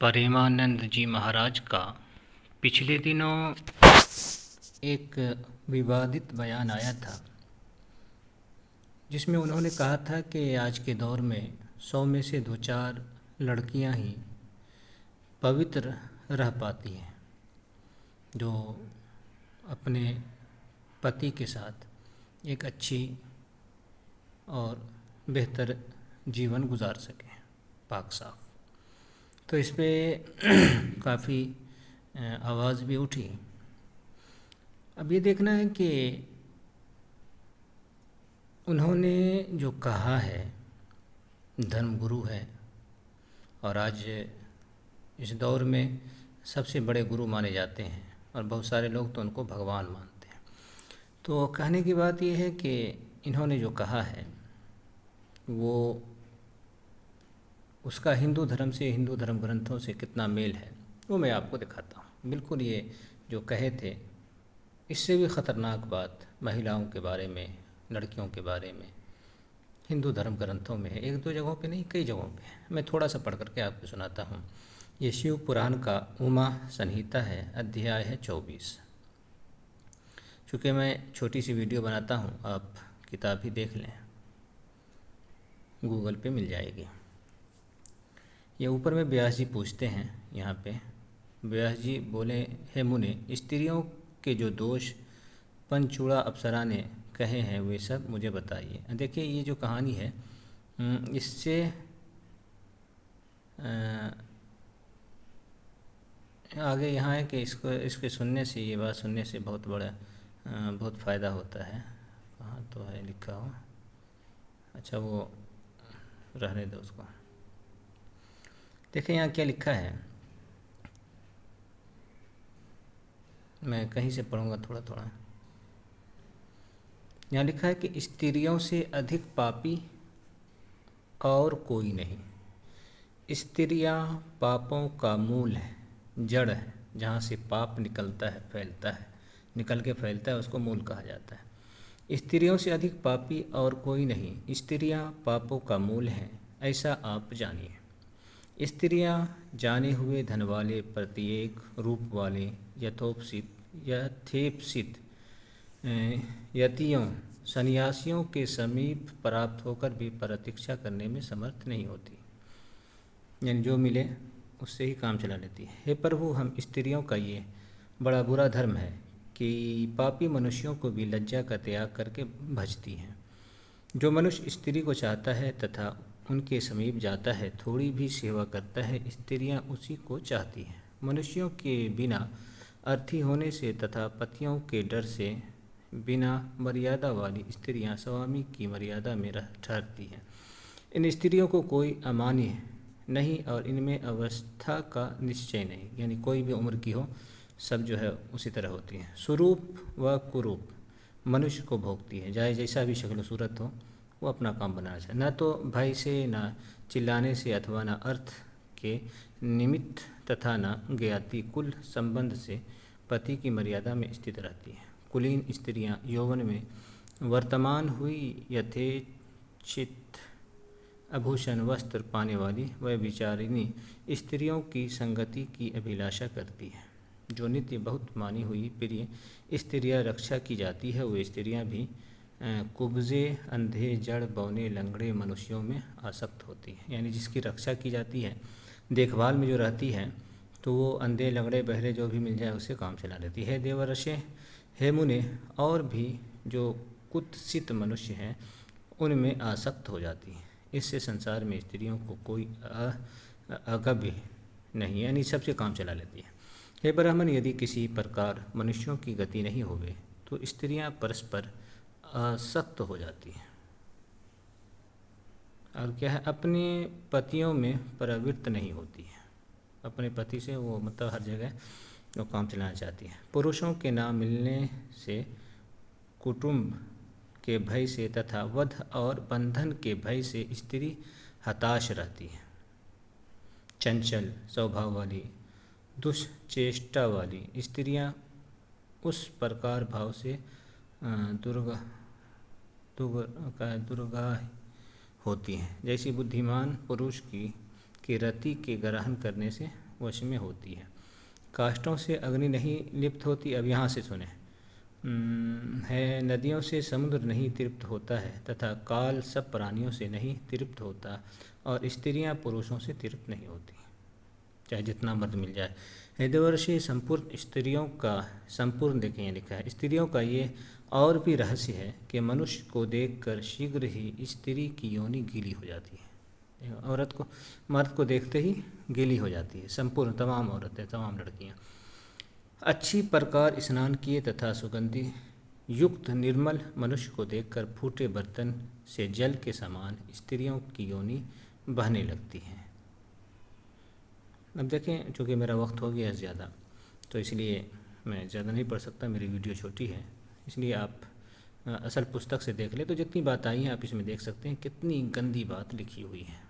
प्रेमानंद जी महाराज का पिछले दिनों एक विवादित बयान आया था, जिसमें उन्होंने कहा था कि आज के दौर में 100 में से 2-4 लड़कियां ही पवित्र रह पाती हैं, जो अपने पति के साथ एक अच्छी और बेहतर जीवन गुजार सकें, पाक साफ। तो इस पे काफ़ी आवाज़ भी उठी। अब ये देखना है कि उन्होंने जो कहा है, धर्मगुरु है और आज इस दौर में सबसे बड़े गुरु माने जाते हैं और बहुत सारे लोग तो उनको भगवान मानते हैं। तो कहने की बात यह है कि इन्होंने जो कहा है वो उसका हिंदू धर्म से, हिंदू धर्म ग्रंथों से कितना मेल है वो मैं आपको दिखाता हूँ। बिल्कुल ये जो कहे थे, इससे भी ख़तरनाक बात महिलाओं के बारे में, लड़कियों के बारे में हिंदू धर्म ग्रंथों में है। 1-2 जगहों पे नहीं, कई जगहों पे है। मैं थोड़ा सा पढ़ करके आपको सुनाता हूँ। ये शिव पुराण का उमा संहिता है, अध्याय है 24। चूँकि मैं छोटी सी वीडियो बनाता हूँ, आप किताब ही देख लें, गूगल पे मिल जाएगी। ये ऊपर में व्यास जी पूछते हैं, यहाँ पे व्यास जी बोले, हे मुने, स्त्रियों के जो दोष पंचूड़ा अप्सरा ने कहे हैं वे सब मुझे बताइए। देखिए ये जो कहानी है, इससे आगे यहाँ है कि इसके सुनने से, ये बात सुनने से बहुत फ़ायदा होता है। कहाँ तो है लिखा हो, अच्छा वो रहने दो उसको। देखिए यहाँ क्या लिखा है, मैं कहीं से पढ़ूँगा थोड़ा थोड़ा। यहाँ लिखा है कि स्त्रियों से अधिक पापी और कोई नहीं। स्त्रियाँ पापों का मूल है, जड़ है, जहाँ से पाप निकलता है, फैलता है, निकल के फैलता है, उसको मूल कहा जाता है। स्त्रियों से अधिक पापी और कोई नहीं, स्त्रियाँ पापों का मूल हैं, ऐसा आप जानिए। स्त्रियाँ जाने हुए धन वाले, प्रत्येक रूप वाले, यथेप्सित यतियों, सन्यासियों के समीप प्राप्त होकर भी प्रतीक्षा करने में समर्थ नहीं होती, यानी जो मिले उससे ही काम चला लेती है। हे प्रभु, हम स्त्रियों का ये बड़ा बुरा धर्म है कि पापी मनुष्यों को भी लज्जा का त्याग करके भजती हैं। जो मनुष्य स्त्री को चाहता है तथा उनके समीप जाता है, थोड़ी भी सेवा करता है, स्त्रियां उसी को चाहती हैं। मनुष्यों के बिना अर्थी होने से तथा पतियों के डर से बिना मर्यादा वाली स्त्रियां स्वामी की मर्यादा में ठहरती हैं। इन स्त्रियों को कोई अमान्य नहीं और इनमें अवस्था का निश्चय नहीं, यानी कोई भी उम्र की हो, सब जो है उसी तरह होती हैं। स्वरूप व कुरूप मनुष्य को भोगती है, चाहे जैसा भी शक्ल सूरत हो, वो अपना काम बनाना चाहिए। न तो भय से, न चिल्लाने से, अथवा न अर्थ के निमित्त तथा न ज्ञाति कुल संबंध से पति की मर्यादा में स्थित रहती हैं। कुलीन स्त्रियां यौवन में वर्तमान हुई यथेच्छित आभूषण वस्त्र पाने वाली वह विचारिणी स्त्रियों की संगति की अभिलाषा करती हैं। जो नित्य बहुत मानी हुई प्रिय स्त्रियां रक्षा की जाती है, वो स्त्रियां भी कुब्जे, अंधे, जड़, बौने, लंगड़े मनुष्यों में आसक्त होती हैं। यानी जिसकी रक्षा की जाती है, देखभाल में जो रहती है, तो वो अंधे, लंगड़े, बहरे जो भी मिल जाए उससे काम चला लेती है। देवर्षे, हे मुने, और भी जो कुत्सित मनुष्य हैं उनमें आसक्त हो जाती हैं। इससे संसार में स्त्रियों को कोई अगभ्य नहीं, यानी सबसे काम चला लेती है। हे ब्राह्मण, यदि किसी प्रकार मनुष्यों की गति नहीं होवे तो स्त्रियां परस्पर आसक्त हो जाती हैं और क्या है, अपने पतियों में प्रवृत्त नहीं होती है। अपने पति से वो मतलब हर जगह वो काम चलाना चाहती है। पुरुषों के ना मिलने से, कुटुंब के भय से तथा वध और बंधन के भय से स्त्री हताश रहती है। चंचल स्वभाव वाली, दुष्चेष्टा वाली स्त्रियां उस प्रकार भाव से दुर्गा होती हैं, जैसी बुद्धिमान पुरुष की रति के ग्रहण करने से वश में होती है। काष्ठों से अग्नि नहीं लिप्त होती। अब यहाँ से सुने है, नदियों से समुद्र नहीं तृप्त होता है, तथा काल सब प्राणियों से नहीं तृप्त होता, और स्त्रियां पुरुषों से तृप्त नहीं होती, चाहे जितना मर्द मिल जाए। हृदयवर्षी संपूर्ण स्त्रियों का, संपूर्ण देखें यहाँ लिखा है, स्त्रियों का ये और भी रहस्य है कि मनुष्य को देखकर शीघ्र ही स्त्री की योनि गीली हो जाती है। औरत को, मर्द को देखते ही गीली हो जाती है, संपूर्ण तमाम औरतें, तमाम लड़कियाँ। अच्छी प्रकार स्नान किए तथा सुगंधि युक्त निर्मल मनुष्य को देखकर फूटे बर्तन से जल के समान स्त्रियों की योनि बहने लगती है। अब देखें, चूँकि मेरा वक्त हो गया है ज़्यादा, तो इसलिए मैं ज़्यादा नहीं पढ़ सकता, मेरी वीडियो छोटी है, इसलिए आप असल पुस्तक से देख लें तो जितनी बात आई है आप इसमें देख सकते हैं कितनी गंदी बात लिखी हुई है।